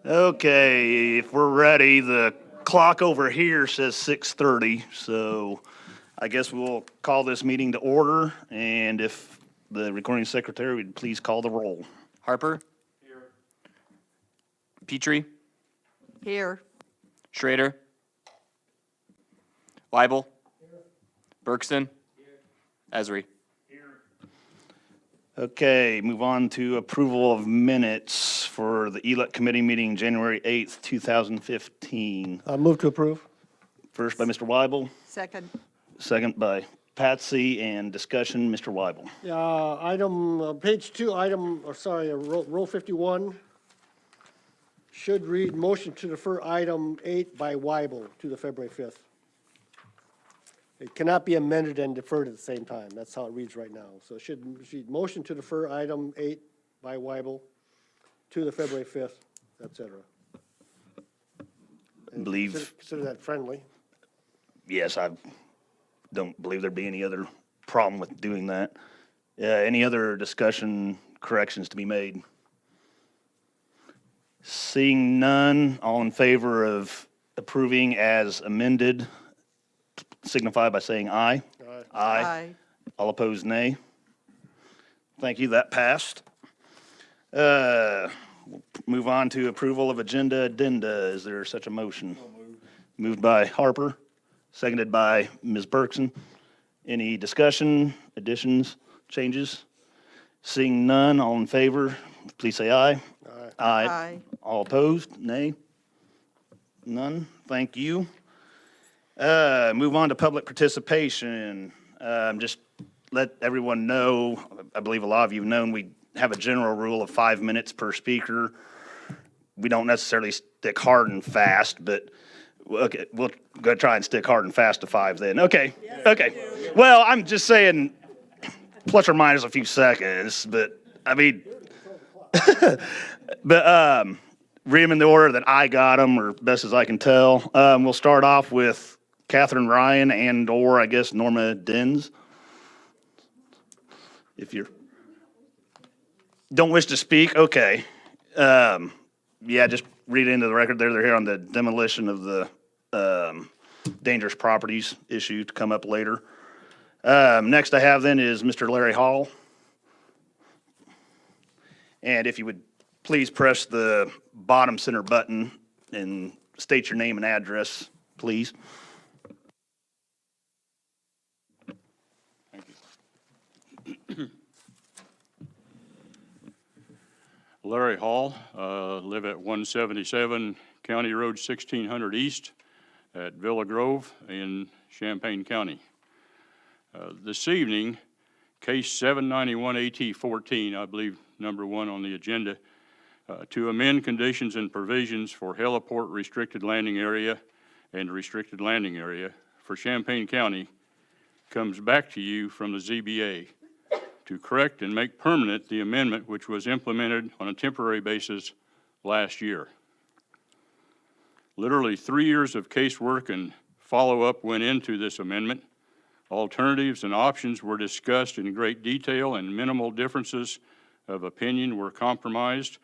Okay, if we're ready, the clock over here says 6:30, so I guess we'll call this meeting to order, and if the recording secretary would please call the roll. Harper. Here. Petrie. Here. Schrader. Weibel. Here. Bergson. Here. Esri. Okay, move on to approval of minutes for the ELEC committee meeting January 8th, 2015. Move to approve. First by Mr. Weibel, Second. second by Patsy, and discussion, Mr. Weibel. Page 2, row 51 should read motion to defer item 8 by Weibel to the February 5th. It cannot be amended and deferred at the same time. That's how it reads right now. So it should read motion to defer item 8 by Weibel to the February 5th, et cetera. And consider that friendly. Yes, I don't believe there'd be any other problem with doing that. Any other discussion, corrections to be made? Seeing none, all in favor of approving as amended, signify by saying aye. Aye. All opposed, nay. Thank you, that passed. We'll move on to approval of agenda addenda. Is there such a motion? Moved by Harper, seconded by Ms. Bergson. Any discussion, additions, changes? Seeing none, all in favor, please say aye. Aye. Aye. All opposed, nay. None, thank you. Move on to public participation. Just let everyone know, I believe a lot of you have known, we have a general rule of 5 minutes per speaker. We don't necessarily stick hard and fast, but okay, we'll go try and stick hard and fast to 5 then. Okay, okay. Well, I'm just saying plus or minus a few seconds, but I mean, but read them in the order that I got them, or best as I can tell. We'll start off with Catherine Ryan and or I guess Norma Dins. If you don't wish to speak, okay. Yeah, just read it into the record there. They're here on the demolition of the dangerous properties issue to come up later. Next I have then is Mr. Larry Hall. And if you would please press the bottom center button and state your name and address, please. Larry Hall, live at 177 County Road 1600 East at Villa Grove in Champaign County. This evening, case 791 AT 14, I believe number 1 on the agenda, to amend conditions and provisions for heliport restricted landing area and restricted landing area for Champaign County comes back to you from the ZBA to correct and make permanent the amendment which was implemented on a temporary basis last year. Literally 3 years of casework and follow-up went into this amendment. Alternatives and options were discussed in great detail, and minimal differences of opinion were compromised,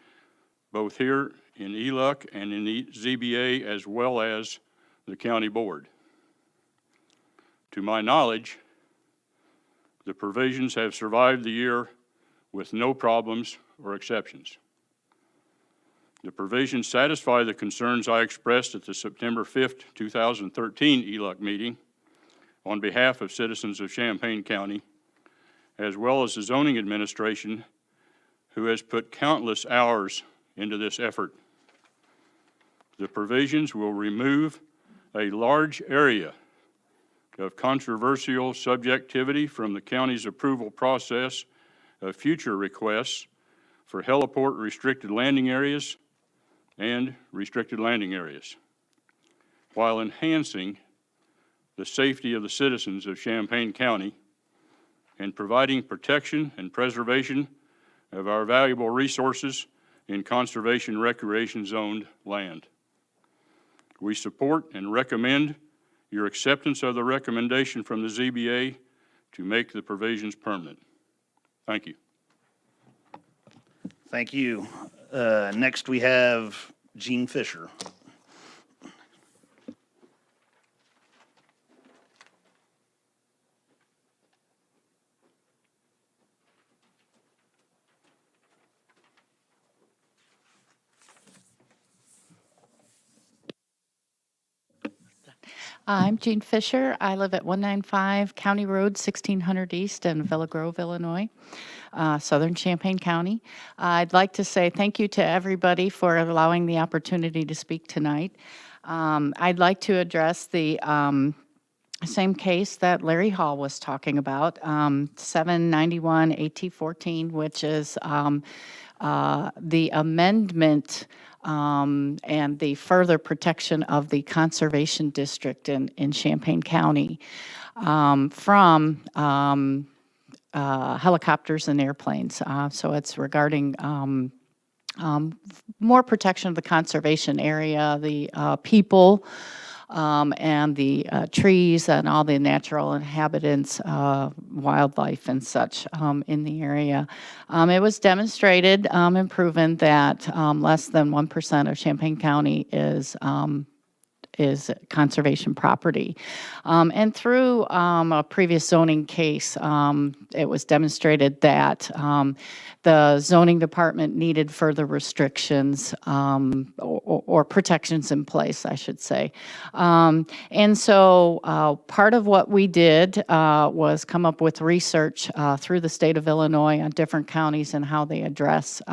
both here in ELUC and in the ZBA, as well as the county board. To my knowledge, the provisions have survived the year with no problems or exceptions. The provisions satisfy the concerns I expressed at the September 5th, 2013 ELUC meeting on behalf of citizens of Champaign County, as well as the zoning administration, who has put countless hours into this effort. The provisions will remove a large area of controversial subjectivity from the county's approval process of future requests for heliport restricted landing areas and restricted landing areas, while enhancing the safety of the citizens of Champaign County and providing protection and preservation of our valuable resources in conservation recreation zoned land. We support and recommend your acceptance of the recommendation from the ZBA to make the provisions permanent. Thank you. Thank you. Next we have Gene Fisher. I'm Jean Fisher. I live at 195 County Road, 1600 East in Villa Grove, Illinois, southern Champaign County. I'd like to say thank you to everybody for allowing the opportunity to speak tonight. I'd like to address the same case that Larry Hall was talking about, 791 AT14, which is the amendment and the further protection of the conservation district in Champaign County from helicopters and airplanes. So it's regarding more protection of the conservation area, the people, and the trees and all the natural inhabitants, wildlife and such in the area. It was demonstrated and proven that less than 1% of Champaign County is conservation property. And through a previous zoning case, it was demonstrated that the zoning department needed further restrictions or protections in place, I should say. And so part of what we did was come up with research through the state of Illinois on different counties and how they address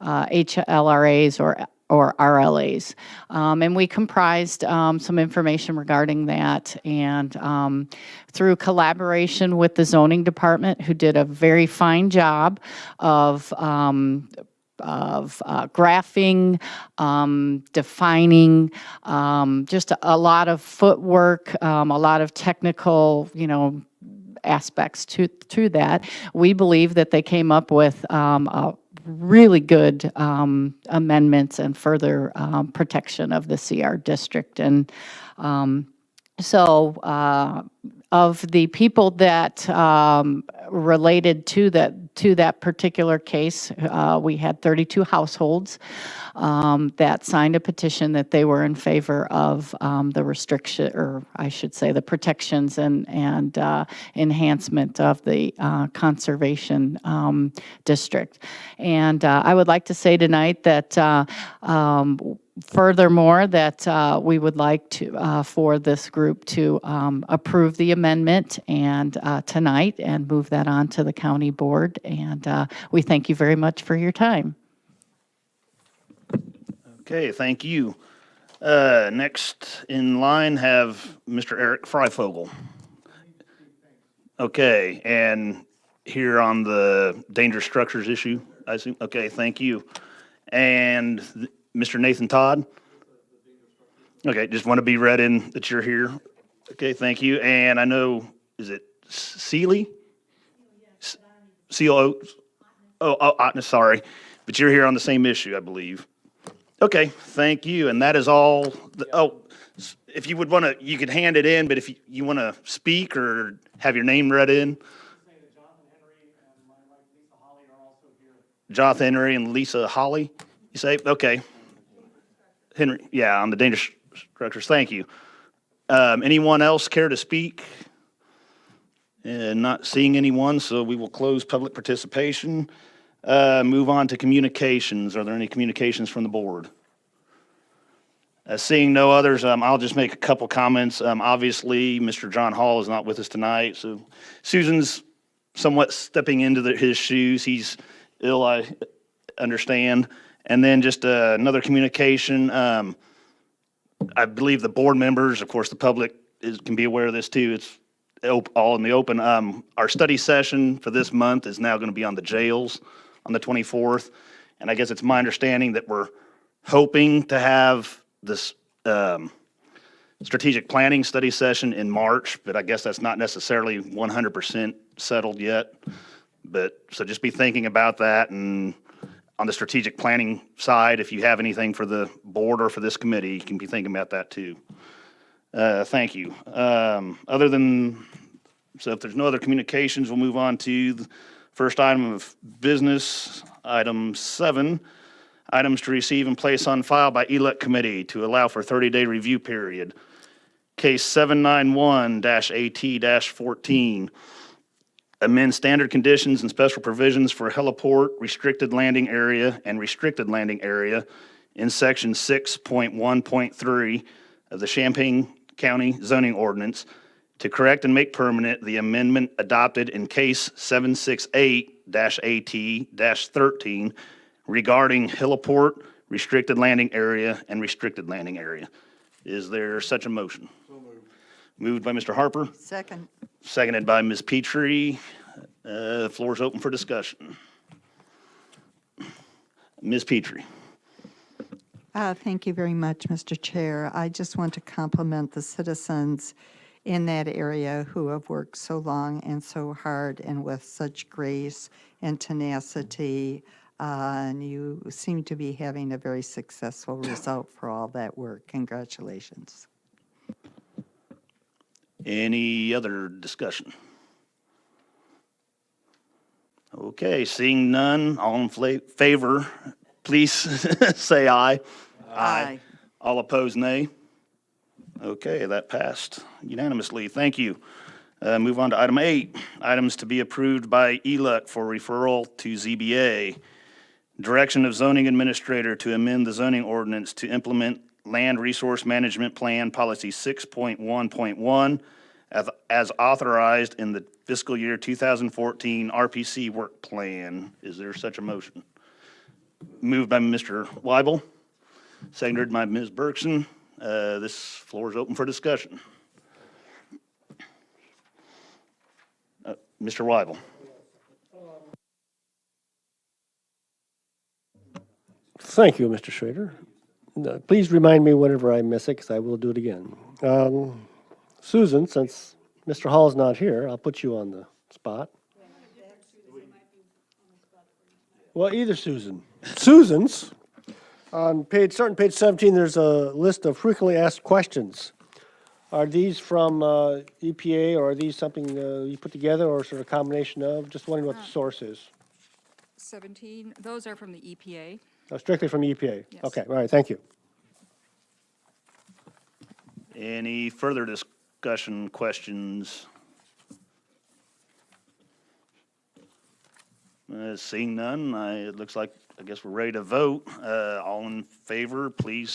HLRAs or RLAs. And we comprised some information regarding that, and through collaboration with the zoning department, who did a very fine job of graphing, defining, just a lot of footwork, a lot of technical, aspects to that. We believe that they came up with a really good amendments and further protection of the CR district. And so of the people that related to that particular case, we had 32 households that signed a petition that they were in favor of the restriction, or I should say the protections and enhancement of the conservation district. And I would like to say tonight that furthermore, that we would like to for this group to approve the amendment and tonight and move that on to the county board. And we thank you very much for your time. Okay, thank you. Next in line have Mr. Eric Freifogel. Okay, and here on the dangerous structures issue, I assume. Okay, thank you. And Mr. Nathan Todd? Okay, just want to be read in that you're here. Okay, thank you. And I know, is it Sealy? Seal Oaks? Ottness, sorry. But you're here on the same issue, I believe. Okay, thank you. And that is all. If you would want to, you could hand it in, but if you want to speak or have your name read in. Jonathan Henry and Lisa Holly, you say? Okay. Henry, yeah, on the dangerous structures. Thank you. Anyone else care to speak? Not seeing anyone, so we will close public participation. Move on to communications. Are there any communications from the board? Seeing no others, I'll just make a couple comments. Obviously, Mr. John Hall is not with us tonight, so Susan's somewhat stepping into his shoes. He's ill, I understand. And then just another communication. I believe the board members, of course, the public can be aware of this too. It's all in the open. Our study session for this month is now going to be on the jails on the 24th. And I guess it's my understanding that we're hoping to have this strategic planning study session in March, but I guess that's not necessarily 100% settled yet. But so just be thinking about that. And on the strategic planning side, if you have anything for the board or for this committee, you can be thinking about that too. Thank you. Other than, so if there's no other communications, we'll move on to the first item of business, item 7. Items to receive and place on file by ELEC Committee to allow for 30-day review period. Case 791-AT-14. Amend standard conditions and special provisions for heliport, restricted landing area, and restricted landing area in section 6.1.3 of the Champaign County zoning ordinance to correct and make permanent the amendment adopted in case 768-AT-13 regarding heliport, restricted landing area, and restricted landing area. Is there such a motion? Moved by Mr. Harper, Second. seconded by Ms. Petrie. The floor is open for discussion. Ms. Petrie. Thank you very much, Mr. Chair. I just want to compliment the citizens in that area who have worked so long and so hard and with such grace and tenacity. And you seem to be having a very successful result for all that work. Congratulations. Any other discussion? Okay, seeing none, all in favor, please say aye. Aye. All opposed, nay. Okay, that passed unanimously. Thank you. Move on to item 8, items to be approved by ELEC for referral to ZBA. Direction of zoning administrator to amend the zoning ordinance to implement Land Resource Management Plan Policy 6.1.1 as authorized in the fiscal year 2014 RPC work plan. Is there such a motion? Moved by Mr. Weibel, seconded by Ms. Bergson. This floor is open for discussion. Mr. Weibel. Thank you, Mr. Schrader. Please remind me whenever I miss it, because I will do it again. Susan, since Mr. Hall is not here, I'll put you on the spot. Well, either Susan. Susan's, starting page 17, there's a list of frequently asked questions. Are these from EPA, or are these something you put together, or sort of a combination of? Just wondering what the source is. 17, those are from the EPA. Oh, strictly from EPA? Yes. Okay, all right, thank you. Any further discussion, questions? Seeing none, it looks like, I guess we're ready to vote. All in favor, please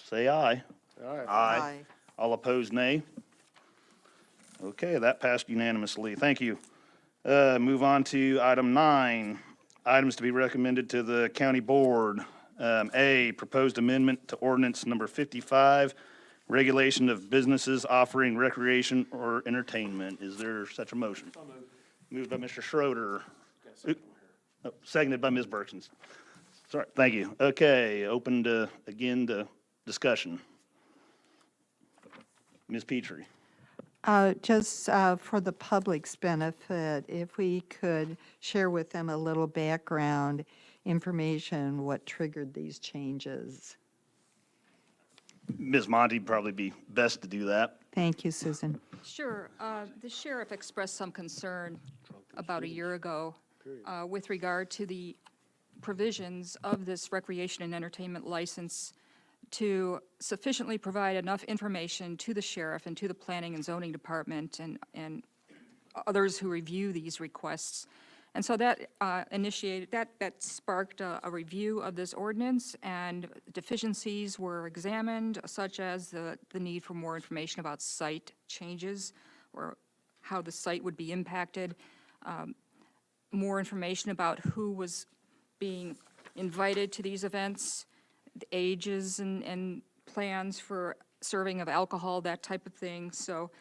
say aye. Aye. All opposed, nay. Okay, that passed unanimously. Thank you. Move on to item 9, items to be recommended to the county board. A, proposed amendment to ordinance number 55, regulation of businesses offering recreation or entertainment. Is there such a motion? Moved by Mr. Schroeder. Seconded by Ms. Berkson. Sorry, thank you. Okay, open to, again, to discussion. Ms. Petrie. Just for the public's benefit, if we could share with them a little background information, what triggered these changes. Ms. Monty would probably be best to do that. Thank you, Susan. Sure. The sheriff expressed some concern about a year ago with regard to the provisions of this recreation and entertainment license to sufficiently provide enough information to the sheriff and to the planning and zoning department and others who review these requests. And so that that sparked a review of this ordinance, and deficiencies were examined, such as the need for more information about site changes or how the site would be impacted, more information about who was being invited to these events, the ages and plans for serving of alcohol, that type of thing. So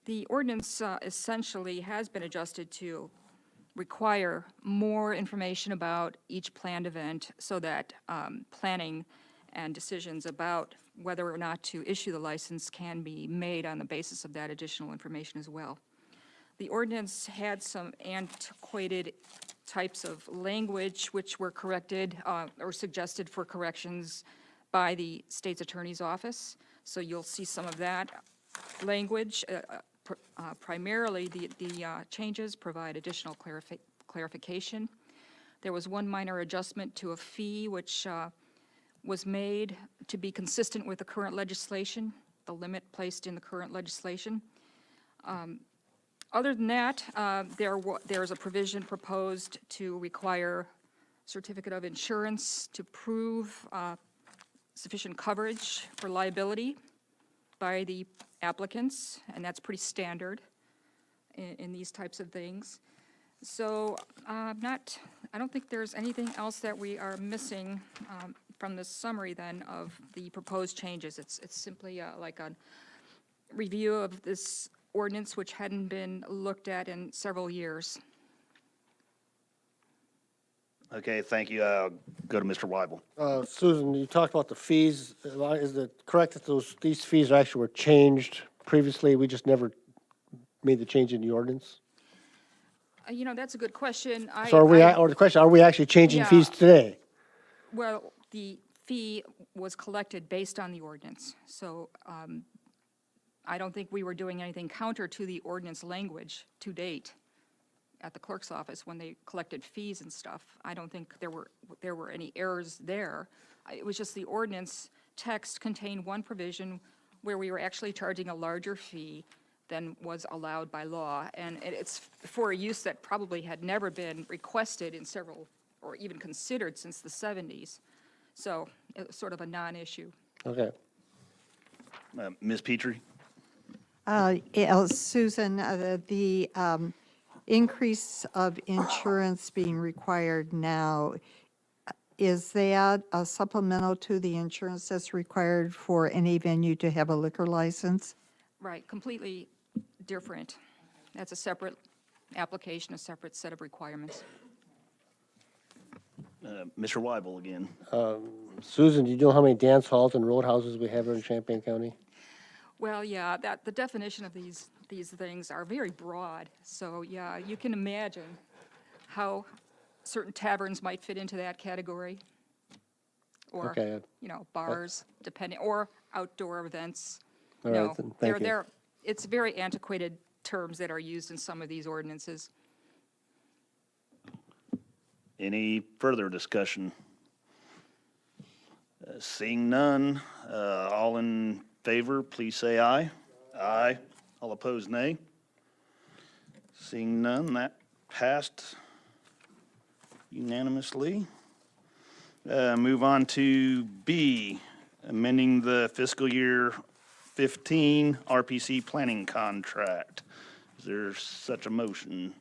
the ordinance essentially has been adjusted to require more information about each planned event so that planning and decisions about whether or not to issue the license can be made on the basis of that additional information as well. The ordinance had some antiquated types of language which were corrected or suggested for corrections by the state's attorney's office. So you'll see some of that language. Primarily, the changes provide additional clarification. There was one minor adjustment to a fee, which was made to be consistent with the current legislation, the limit placed in the current legislation. Other than that, there's a provision proposed to require certificate of insurance to prove sufficient coverage for liability by the applicants, and that's pretty standard in these types of things. So I don't think there's anything else that we are missing from the summary then of the proposed changes. It's simply like a review of this ordinance which hadn't been looked at in several years. Okay, thank you. Go to Mr. Weibel. Susan, you talked about the fees. Is it correct that these fees actually were changed previously? We just never made the change in the ordinance? You know, that's a good question. So or the question, are we actually changing Yeah. fees today? Well, the fee was collected based on the ordinance, so I don't think we were doing anything counter to the ordinance language to date at the clerk's office when they collected fees and stuff. I don't think there were any errors there. It was just the ordinance text contained one provision where we were actually charging a larger fee than was allowed by law, and it's for a use that probably had never been requested in several, or even considered since the 70s. So it was sort of a non-issue. Okay. Ms. Petrie? Susan, the increase of insurance being required now, is that a supplemental to the insurance that's required for any venue to have a liquor license? Right, completely different. That's a separate application, a separate set of requirements. Mr. Weibel again. Susan, do you know how many dance halls and roadhouses we have here in Champaign County? Well, yeah, the definition of these things are very broad. So, yeah, you can imagine how certain taverns might fit into that category. Or, Okay. Bars, depending, or outdoor events. All right, then, thank you. It's very antiquated terms that are used in some of these ordinances. Any further discussion? Seeing none, all in favor, please say aye. Aye. All opposed, nay. Seeing none, that passed unanimously. Move on to B, amending the fiscal year 15 RPC planning contract. Is there such a motion?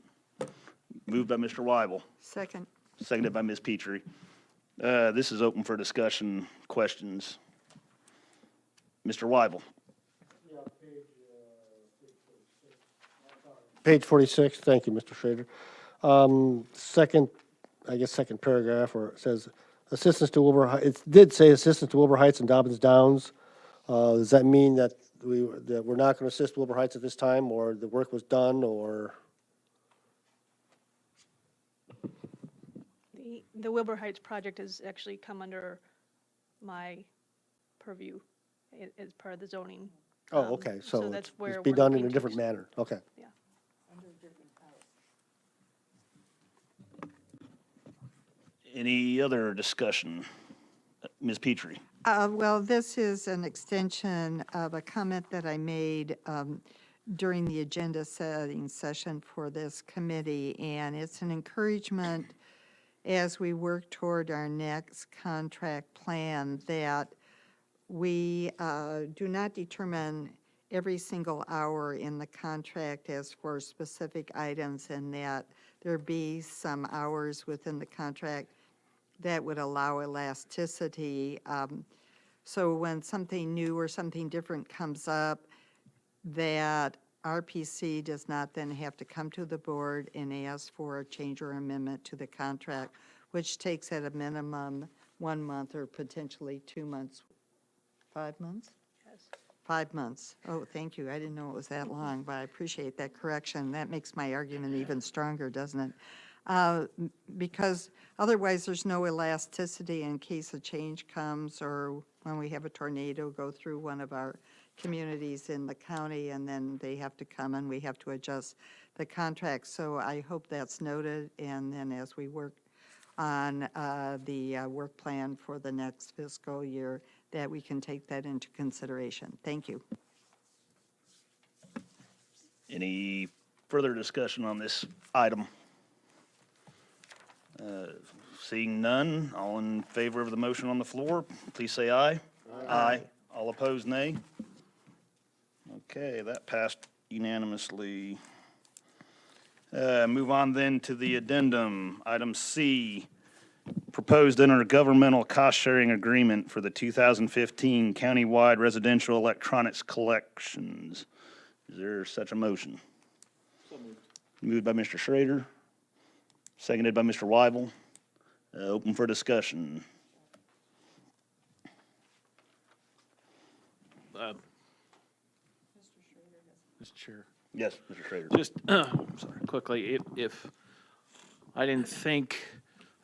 Moved by Mr. Weibel, Second. seconded by Ms. Petrie. This is open for discussion, questions. Mr. Weibel. Page 46, thank you, Mr. Schrader. Second paragraph where it says assistance to Wilbur, it did say assistance to Wilbur Heights and Dobbins Downs. Does that mean that we're not going to assist Wilbur Heights at this time, or the work was done, or? The Wilbur Heights project has actually come under my purview as part of the zoning. Oh, okay, so that's it's where be we're done in looking a to different manner, okay. Yeah. Any other discussion? Ms. Petrie. Well, this is an extension of a comment that I made during the agenda setting session for this committee, and it's an encouragement as we work toward our next contract plan that we do not determine every single hour in the contract as for specific items, and that there be some hours within the contract that would allow elasticity. So when something new or something different comes up, that RPC does not then have to come to the board and ask for a change or amendment to the contract, which takes at a minimum 1 month or potentially 2 months. 5 months? Yes. 5 months. Oh, thank you. I didn't know it was that long, but I appreciate that correction. That makes my argument even stronger, doesn't it? Because otherwise, there's no elasticity in case a change comes, or when we have a tornado go through one of our communities in the county, and then they have to come and we have to adjust the contract. So I hope that's noted, and then as we work on the work plan for the next fiscal year, that we can take that into consideration. Thank you. Any further discussion on this item? Seeing none, all in favor of the motion on the floor, please say aye. Aye. All opposed, nay. Okay, that passed unanimously. Move on then to the addendum. Item C, proposed intergovernmental cost-sharing agreement for the 2015 countywide residential electronics collections. Is there such a motion? Moved by Mr. Schrader, seconded by Mr. Weibel. Open for discussion. Mr. Chair, Yes, Mr. Schrader. just sorry, quickly, if I didn't think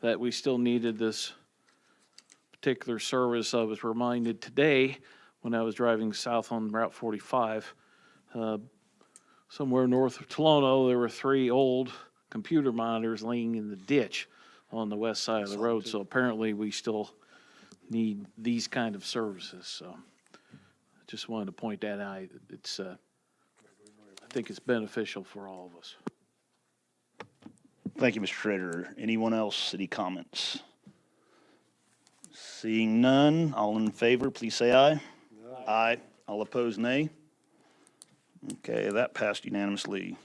that we still needed this particular service, I was reminded today when I was driving south on Route 45, somewhere north of Tolono, there were 3 old computer monitors laying in the ditch on the west side of the road. So apparently we still need these kind of services. So I just wanted to point that out. It's, I think it's beneficial for all of us. Thank you, Mr. Schrader. Anyone else, any comments? Seeing none, all in favor, please say aye. Aye. All opposed, nay. Okay, that passed unanimously.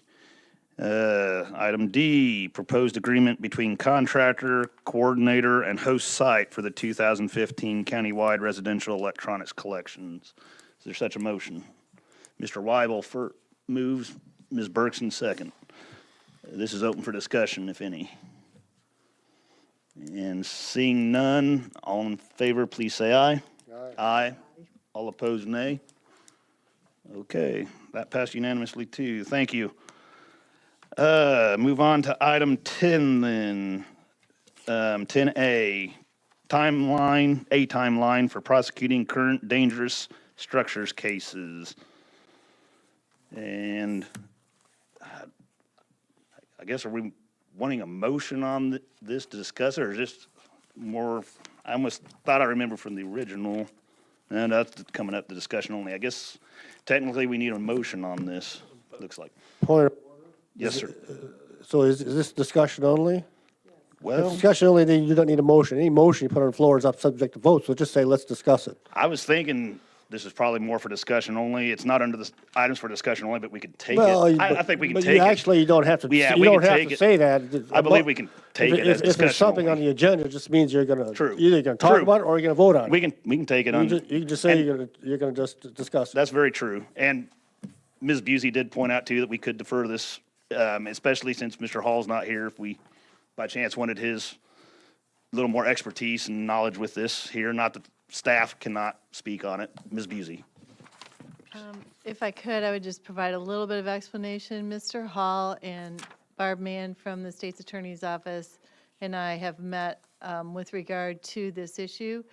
Item D, proposed agreement between contractor, coordinator, and host site for the 2015 countywide residential electronics collections. Is there such a motion? Mr. Weibel moves, Ms. Bergson second. This is open for discussion, if any. And seeing none, all in favor, please say aye. Aye. All opposed, nay. Okay, that passed unanimously too. Thank you. Move on to item 10 then. 10A, timeline for prosecuting current dangerous structures cases. And I guess, are we wanting a motion on this to discuss it, or just more, I almost thought I remember from the original, and that's coming up to discussion only. I guess technically we need a motion on this, looks like. Point of Yes, sir. So is this discussion only? If Well, discussion only, then you don't need a motion. Any motion you put on the floor is up subject to vote, so just say, let's discuss it. I was thinking this is probably more for discussion only. It's not under the items for discussion only, but we could take Well, it. I think we can but take it. Actually, you don't have to, Yeah, you we don't can have take to it. say that. I believe we can take it as If there's discussion something on only. the agenda, it just means you're gonna, True. either you're gonna talk True. about it or you're gonna vote on it. We can take it on. You can just say and you're gonna just discuss it. That's very true. And Ms. Busey did point out too that we could defer this, especially since Mr. Hall's not here. If we by chance wanted his little more expertise and knowledge with this here, not that staff cannot speak on it. Ms. Busey. If I could, I would just provide a little bit of explanation. Mr. Hall and Barb Mann from the State's Attorney's Office and I have met with regard to this issue,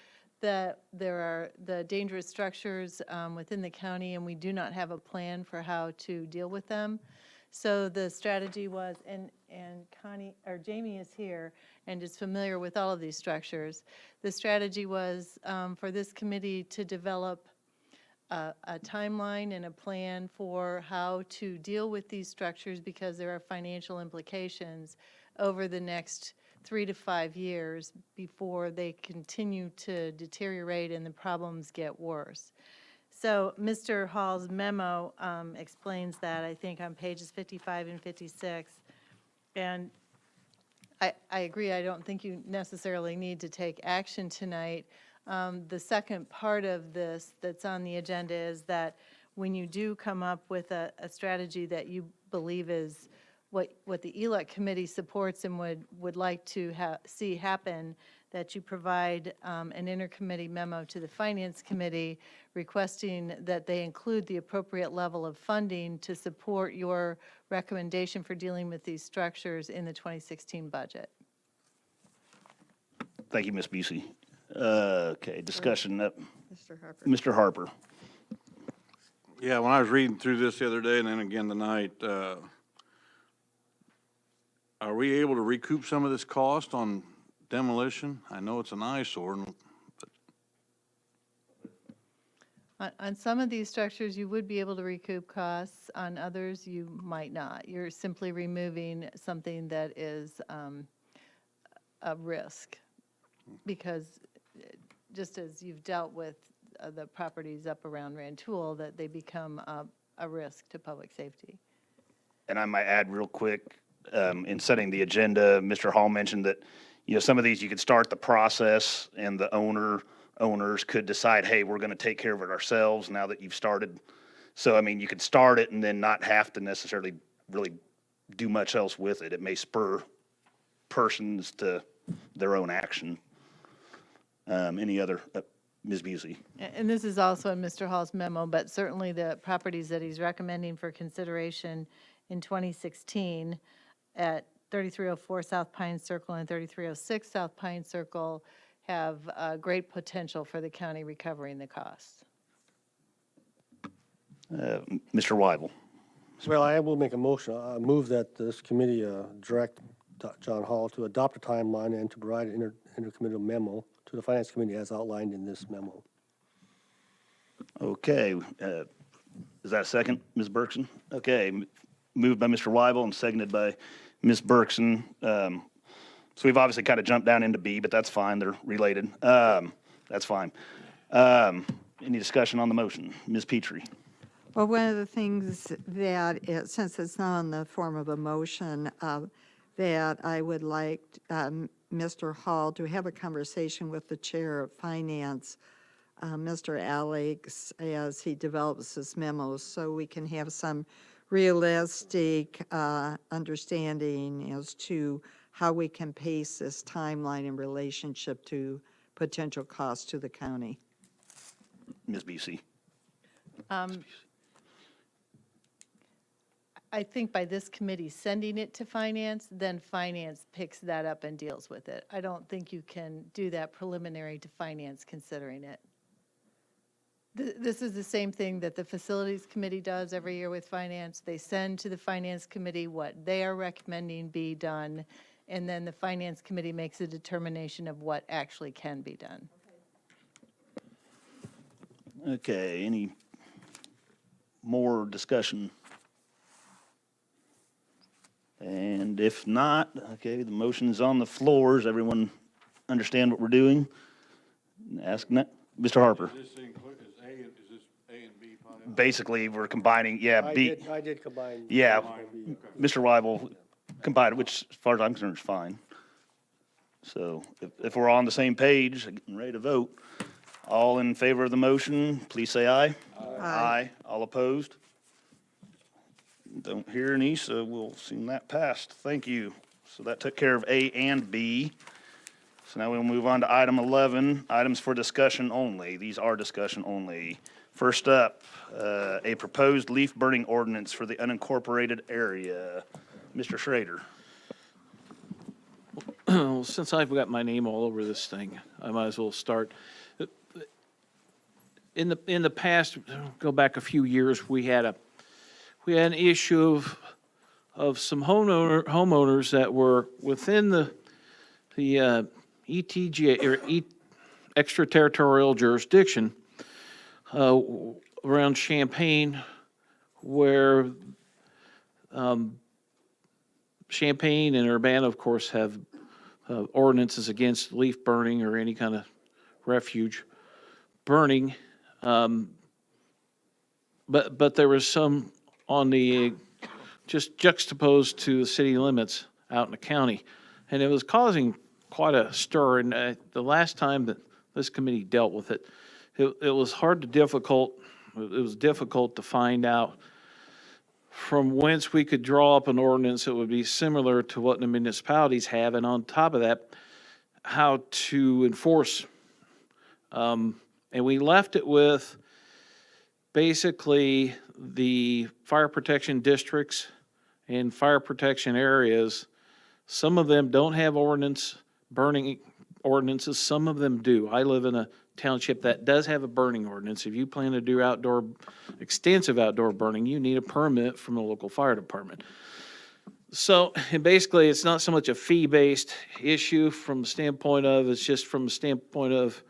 that there are the dangerous structures within the county, and we do not have a plan for how to deal with them. So the strategy was, and Jamie is here and is familiar with all of these structures. The strategy was for this committee to develop a timeline and a plan for how to deal with these structures, because there are financial implications over the next 3 to 5 years before they continue to deteriorate and the problems get worse. So Mr. Hall's memo explains that, I think, on pages 55 and 56. And I agree, I don't think you necessarily need to take action tonight. The second part of this that's on the agenda is that when you do come up with a strategy that you believe is what the ELEC committee supports and would like to see happen, that you provide an intercommittee memo to the Finance Committee requesting that they include the appropriate level of funding to support your recommendation for dealing with these structures in the 2016 budget. Thank you, Ms. Busey. Okay, discussion. Mr. Harper. Mr. Harper. Yeah, when I was reading through this the other day and then again tonight, are we able to recoup some of this cost on demolition? I know it's an eyesore, On some of these structures, you would be able to recoup costs. On others, you might not. You're simply removing something that is a risk. Because just as you've dealt with the properties up around Rantoul, that they become a risk to public safety. And I might add real quick, in setting the agenda, Mr. Hall mentioned that, some of these you could start the process and the owners could decide, hey, we're going to take care of it ourselves now that you've started. So, I mean, you could start it and then not have to necessarily really do much else with it. It may spur persons to their own action. Any other, Ms. Busey? And this is also in Mr. Hall's memo, but certainly the properties that he's recommending for consideration in 2016 at 3304 South Pine Circle and 3306 South Pine Circle have great potential for the county recovering the costs. Mr. Weibel? Well, I will make a motion. I move that this committee direct John Hall to adopt a timeline and to provide an intercommittal memo to the Finance Committee as outlined in this memo. Okay, is that a second, Ms. Berkson? Okay, moved by Mr. Weibel and seconded by Ms. Berkson. So we've obviously kind of jumped down into B, but that's fine, they're related. That's fine. Any discussion on the motion? Ms. Petrie? Well, one of the things that, since it's not in the form of a motion, that I would like Mr. Hall to have a conversation with the Chair of Finance, Mr. Alex, as he develops his memos, so we can have some realistic understanding as to how we can pace this timeline in relationship to potential costs to the county. Ms. Busey? I think by this committee sending it to finance, then finance picks that up and deals with it. I don't think you can do that preliminary to finance considering it. This is the same thing that the facilities committee does every year with finance. They send to the finance committee what they are recommending be done, and then the finance committee makes a determination of what actually can be done. Okay, any more discussion? And if not, okay, the motion's on the floor. Does everyone understand what we're doing? Ask Mr. Harper. Is this A and B part? Basically, we're combining, B. I did combine. Yeah, B. Mr. Weibel combined, which as far as I'm concerned is fine. So if we're on the same page, getting ready to vote, all in favor of the motion, please say aye. Aye. All opposed? Don't hear any, so we'll see that passed. Thank you. So that took care of A and B. So now we'll move on to item 11, items for discussion only. These are discussion only. First up, a proposed leaf burning ordinance for the unincorporated area. Mr. Schrader. Well, since I've got my name all over this thing, I might as well start. In the past, go back a few years, we had an issue of some homeowners that were within the ETJ or extraterritorial jurisdiction around Champaign, where Champaign and Urbana, of course, have ordinances against leaf burning or any kind of refuge burning. But there was some on the, just juxtaposed to the city limits out in the county. And it was causing quite a stir. And the last time that this committee dealt with it, it was difficult to find out from whence we could draw up an ordinance that would be similar to what the municipalities have. And on top of that, how to enforce. And we left it with basically the fire protection districts and fire protection areas. Some of them don't have burning ordinances, some of them do. I live in a township that does have a burning ordinance. If you plan to do extensive outdoor burning, you need a permit from the local fire department. So, and basically, it's not so much a fee-based issue from the standpoint of, it's just from the standpoint of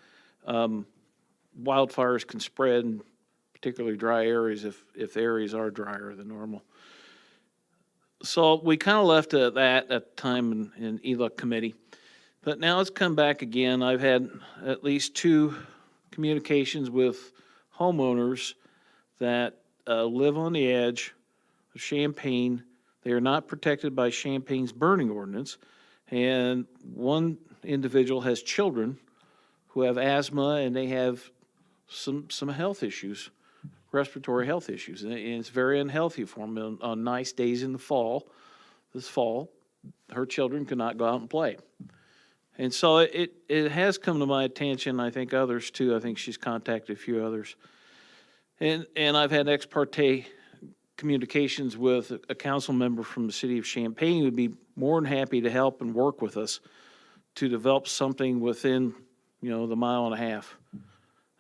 wildfires can spread in particularly dry areas if the areas are drier than normal. So we kind of left it at that at the time in ELUC committee. But now it's come back again. I've had at least 2 communications with homeowners that live on the edge of Champaign. They are not protected by Champaign's burning ordinance. And one individual has children who have asthma and they have some health issues, respiratory health issues. And it's very unhealthy for them on nice days in the fall. This fall, her children could not go out and play. And so it has come to my attention, I think others too. I think she's contacted a few others. And I've had ex parte communications with a council member from the city of Champaign who would be more than happy to help and work with us to develop something within, the mile and a half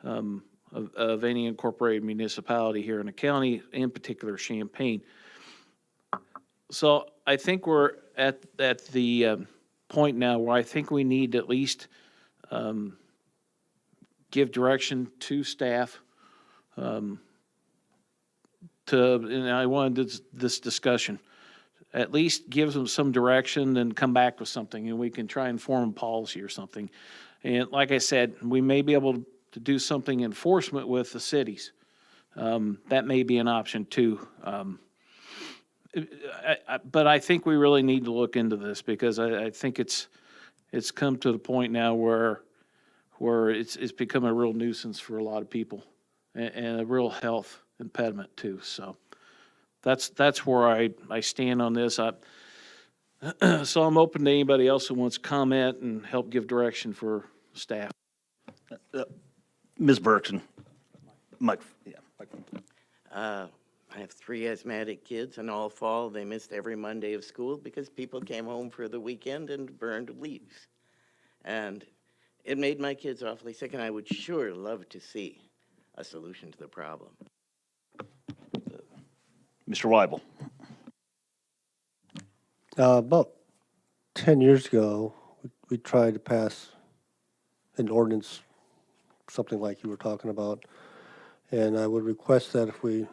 of any incorporated municipality here in the county, in particular Champaign. So I think we're at the point now where I think we need to at least give direction to staff and I wanted this discussion, at least give them some direction and come back with something, and we can try and form policy or something. And like I said, we may be able to do something enforcement with the cities. That may be an option too. But I think we really need to look into this because I think it's come to the point now where it's become a real nuisance for a lot of people and a real health impediment too. So that's where I stand on this. So I'm open to anybody else who wants to comment and help give direction for staff. Ms. Berkson. Mike. I have 3 asthmatic kids, and all fall they missed every Monday of school because people came home for the weekend and burned leaves. And it made my kids awfully sick, and I would sure love to see a solution to the problem. Mr. Weibel. About 10 years ago, we tried to pass an ordinance, something like you were talking about, and I would request that if we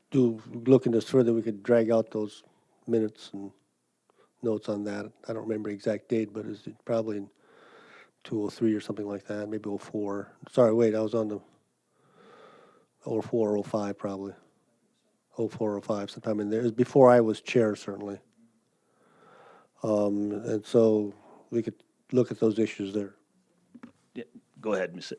do look into this further, we could drag out those minutes and notes on that. I don't remember the exact date, but it's probably in 2003 or something like that, maybe 04. Sorry, wait, I was on the 04 or 05 probably. 04 or 05, sometime in there. It was before I was chair, certainly. And so we could look at those issues there. Yeah, go ahead, Miss.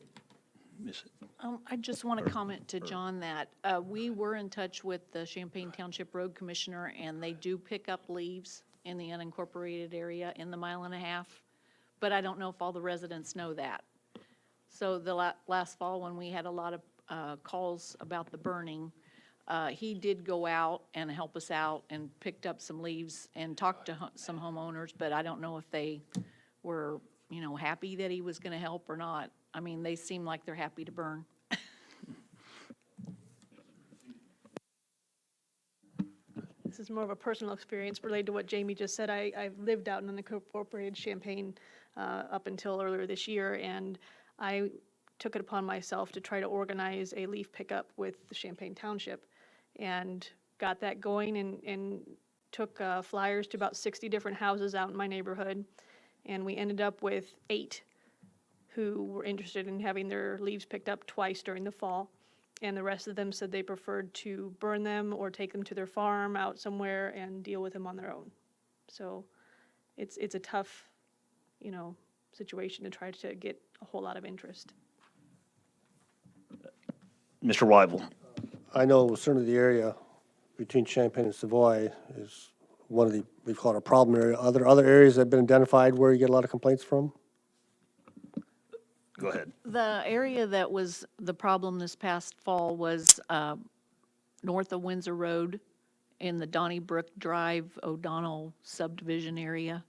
I just want to comment to John that we were in touch with the Champaign Township Road Commissioner, and they do pick up leaves in the unincorporated area in the mile and a half, but I don't know if all the residents know that. So the last fall, when we had a lot of calls about the burning, he did go out and help us out and picked up some leaves and talked to some homeowners, but I don't know if they were, happy that he was going to help or not. I mean, they seem like they're happy to burn. This is more of a personal experience related to what Jamie just said. I've lived out in unincorporated Champaign up until earlier this year, and I took it upon myself to try to organize a leaf pickup with the Champaign Township and got that going and took flyers to about 60 different houses out in my neighborhood, and we ended up with 8 who were interested in having their leaves picked up twice during the fall, and the rest of them said they preferred to burn them or take them to their farm out somewhere and deal with them on their own. So it's a tough, situation to try to get a whole lot of interest. Mr. Weibel. I know certainly the area between Champaign and Savoy is one of the, we call it a problem area. Other areas that have been identified where you get a lot of complaints from? Go ahead. The area that was the problem this past fall was north of Windsor Road in the Donnybrook Drive, O'Donnell subdivision area.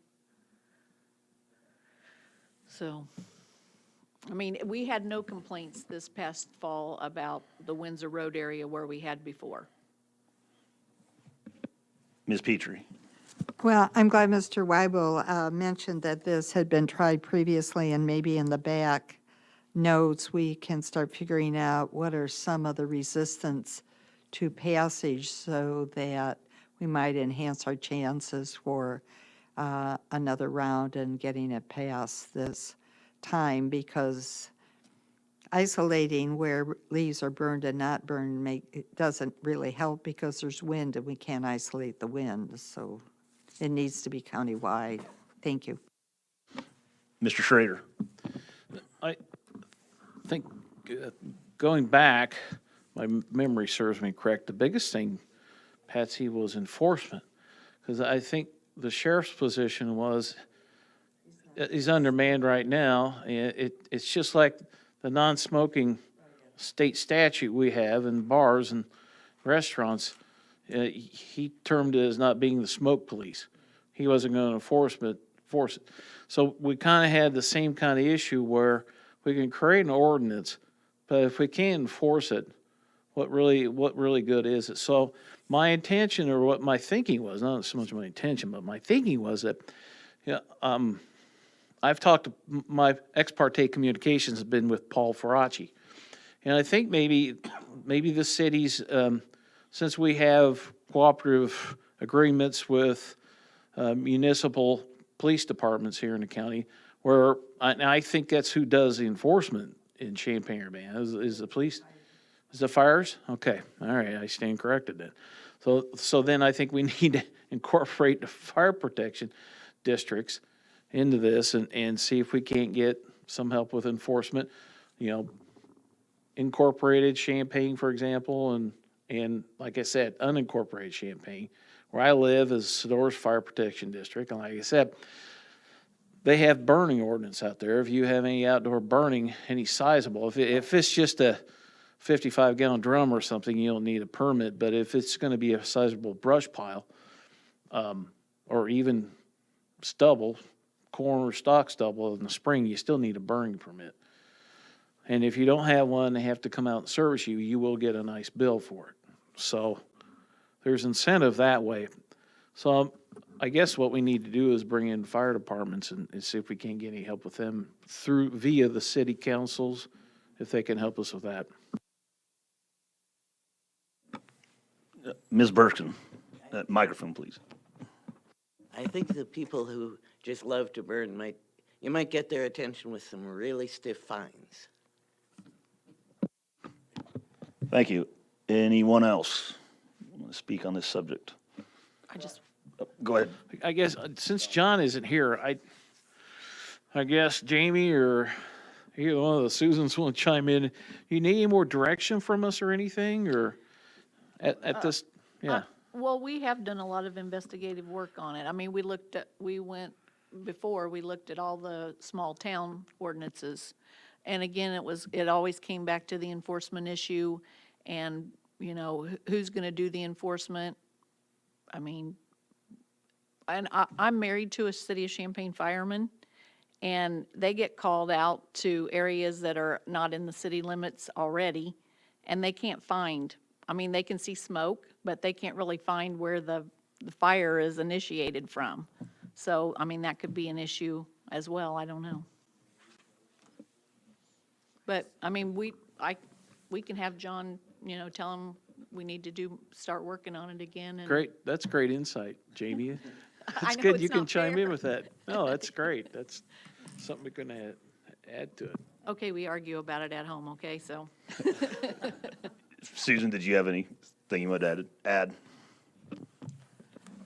So, I mean, we had no complaints this past fall about the Windsor Road area where we had before. Ms. Petrie. Well, I'm glad Mr. Weibel mentioned that this had been tried previously, and maybe in the back notes, we can start figuring out what are some of the resistance to passage so that we might enhance our chances for another round and getting it passed this time, because isolating where leaves are burned and not burned it doesn't really help, because there's wind and we can't isolate the wind. So it needs to be countywide. Thank you. Mr. Schrader. I think going back, my memory serves me correct, the biggest thing, Patsy, was enforcement. Because I think the sheriff's position was, he's undermanned right now. It's just like the non-smoking state statute we have in bars and restaurants. He termed it as not being the smoke police. He wasn't going to enforce it. So we kind of had the same kind of issue where we can create an ordinance, but if we can't enforce it, what really good is it? So my intention, or what my thinking was, not so much my intention, but my thinking was that, I've talked to, my ex parte communications has been with Paul Faraci. And I think maybe the cities, since we have cooperative agreements with municipal police departments here in the county, where I think that's who does the enforcement in Champaign-Urbana, is the police. Is the fires? Okay, all right, I stand corrected then. So then I think we need to incorporate the fire protection districts into this and see if we can't get some help with enforcement. Incorporated Champaign, for example, and like I said, unincorporated Champaign. Where I live is Sonora's Fire Protection District, and like I said, they have burning ordinance out there. If you have any outdoor burning, any sizable, if it's just a 55-gallon drum or something, you don't need a permit. But if it's going to be a sizable brush pile, or even stubble, corn or stalk stubble in the spring, you still need a burning permit. And if you don't have one, they have to come out and service you. You will get a nice bill for it. So there's incentive that way. So I guess what we need to do is bring in fire departments and see if we can't get any help with them via the city councils, if they can help us with that. Ms. Berkson, microphone, please. I think the people who just love to burn you might get their attention with some really stiff fines. Thank you. Anyone else want to speak on this subject? Go ahead. I guess since John isn't here, I guess Jamie or either one of the Susans want to chime in. You need any more direction from us or anything, or at this? Yeah. Well, we have done a lot of investigative work on it. I mean, we looked at all the small town ordinances. And again, it always came back to the enforcement issue and, who's going to do the enforcement. I mean, and I'm married to a City of Champaign fireman, and they get called out to areas that are not in the city limits already, and they can't find. I mean, they can see smoke, but they can't really find where the fire is initiated from. So, I mean, that could be an issue as well. I don't know. But, I mean, we can have John, tell him we need to start working on it again. And Great. That's great insight, Jamie. That's know good. it's You can not chime fair. in with that. No, that's great. That's something we can add to it. Okay, we argue about it at home, okay, so. Susan, did you have anything you would add?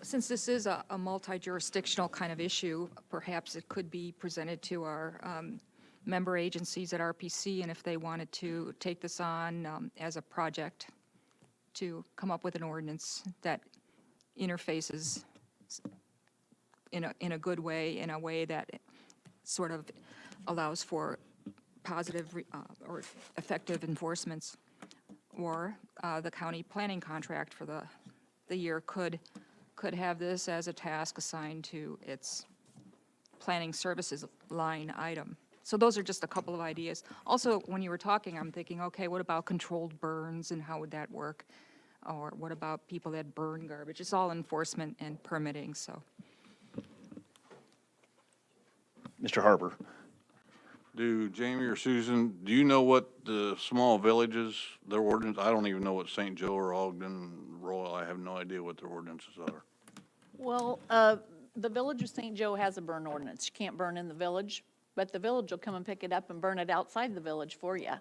Since this is a multi-jurisdictional kind of issue, perhaps it could be presented to our member agencies at RPC, and if they wanted to take this on as a project, to come up with an ordinance that interfaces in a good way, in a way that sort of allows for positive or effective enforcements, or the county planning contract for the year could have this as a task assigned to its planning services line item. So those are just a couple of ideas. Also, when you were talking, I'm thinking, okay, what about controlled burns and how would that work? Or what about people that burn garbage? It's all enforcement and permitting, so Mr. Harper. Do Jamie or Susan, do you know what the small villages, their ordinance, I don't even know what St. Joe or Ogden, Royal, I have no idea what their ordinances are. Well, the Village of St. Joe has a burn ordinance. You can't burn in the village, but the village will come and pick it up and burn it outside the village for you.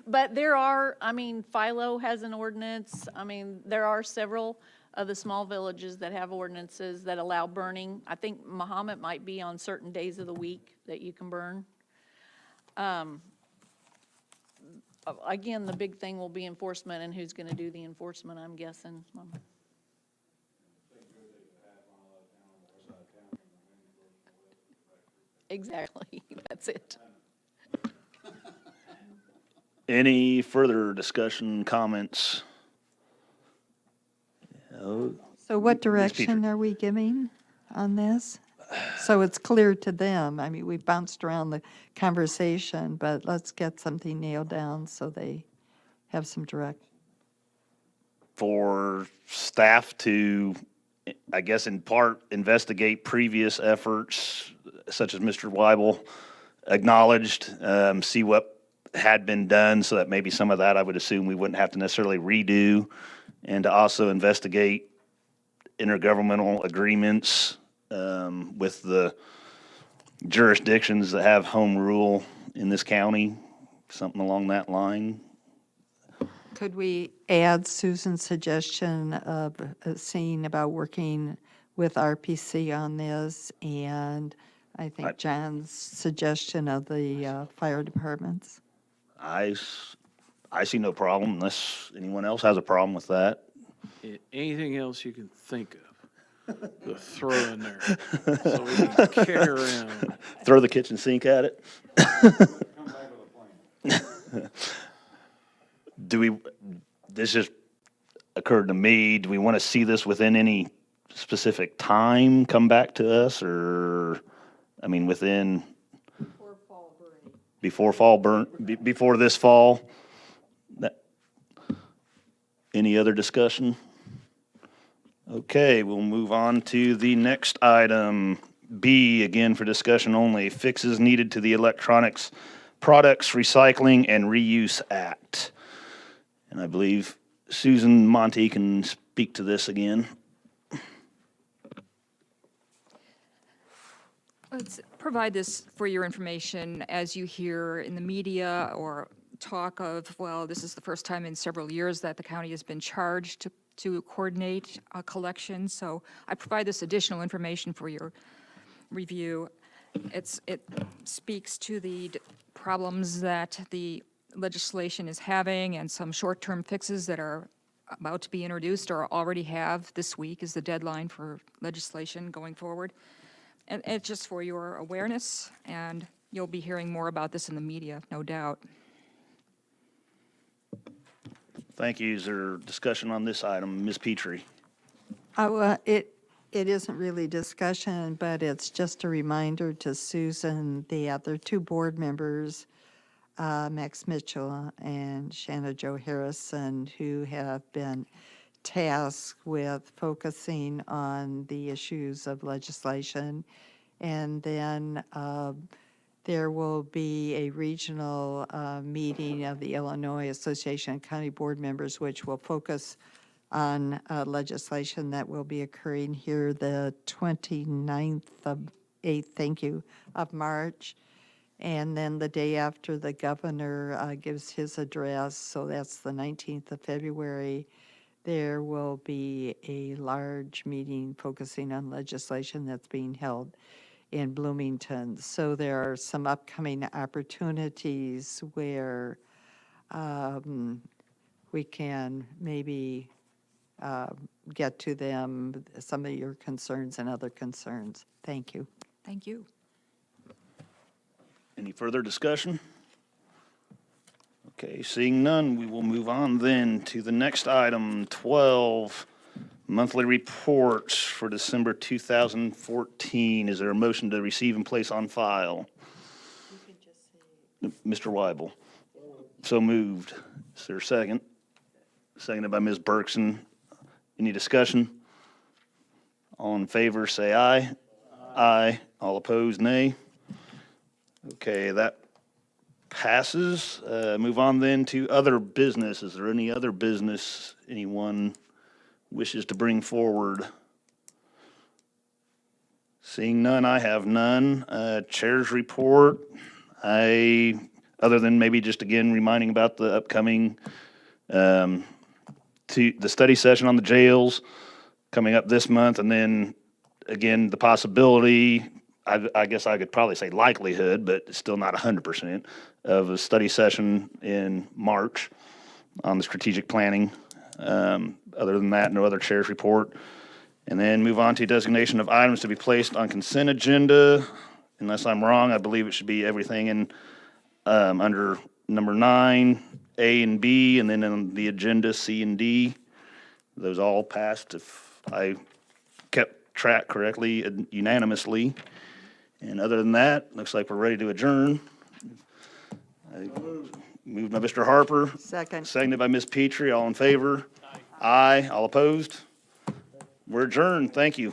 But there are, I mean, Philo has an ordinance. I mean, there are several of the small villages that have ordinances that allow burning. I think Mahomet might be on certain days of the week that you can burn. Again, the big thing will be enforcement and who's going to do the enforcement, I'm guessing. Exactly, that's it. Any further discussion, comments? No. So what Ms. direction Petrie. are we giving on this? So it's clear to them. I mean, we bounced around the conversation, but let's get something nailed down so they have some direction. For staff to, I guess in part, investigate previous efforts, such as Mr. Weibel acknowledged, see what had been done, so that maybe some of that I would assume we wouldn't have to necessarily redo, and to also investigate intergovernmental agreements with the jurisdictions that have home rule in this county, something along that line. Could we add Susan's suggestion of seeing about working with RPC on this, and I think John's suggestion of the fire departments? I see no problem unless anyone else has a problem with that. Anything else you can think of, to throw in there, so we can carry around. Throw the kitchen sink at it. This just occurred to me, do we want to see this within any specific time come back to us, or, I mean, within? Before this fall? Any other discussion? Okay, we'll move on to the next item, B, again for discussion only, fixes needed to the Electronics Products Recycling and Reuse Act. And I believe Susan Monty can speak to this again. Let's provide this for your information as you hear in the media or talk of, well, this is the first time in several years that the county has been charged to coordinate a collection. So I provide this additional information for your review. It speaks to the problems that the legislation is having and some short-term fixes that are about to be introduced or already have. This week is the deadline for legislation going forward. And it's just for your awareness, and you'll be hearing more about this in the media, no doubt. Thank you. Is there discussion on this item? Ms. Petrie? It isn't really discussion, but it's just a reminder to Susan, the other two board members, Max Mitchell and Shanna Jo Harrison, who have been tasked with focusing on the issues of legislation. And then there will be a regional meeting of the Illinois Association of County Board Members, which will focus on legislation that will be occurring here the 29th of March. And then the day after the governor gives his address, so that's the 19th of February, there will be a large meeting focusing on legislation that's being held in Bloomington. So there are some upcoming opportunities where we can maybe get to them, some of your concerns and other concerns. Thank you. Thank you. Any further discussion? Okay, seeing none, we will move on then to the next item, 12, monthly reports for December 2014. Is there a motion to receive and place on file? Mr. Weibel. So moved. Is there a second? Seconded by Ms. Berkson. Any discussion? All in favor, say aye. Aye. All opposed, nay. Okay, that passes. Move on then to other business. Is there any other business anyone wishes to bring forward? Seeing none, I have none. Chair's report. Other than maybe just again reminding about the upcoming, to the study session on the jails coming up this month, and then again, the possibility, I guess I could probably say likelihood, but it's still not 100%, of a study session in March on the strategic planning. Other than that, no other chair's report. And then move on to designation of items to be placed on consent agenda. Unless I'm wrong, I believe it should be everything in, under number 9, A and B, and then on the agenda, C and D. Those all passed, if I kept track correctly, unanimously. And other than that, looks like we're ready to adjourn. Moved by Mr. Harper. Second. Seconded by Ms. Petrie. All in favor? Aye. All opposed? We're adjourned. Thank you.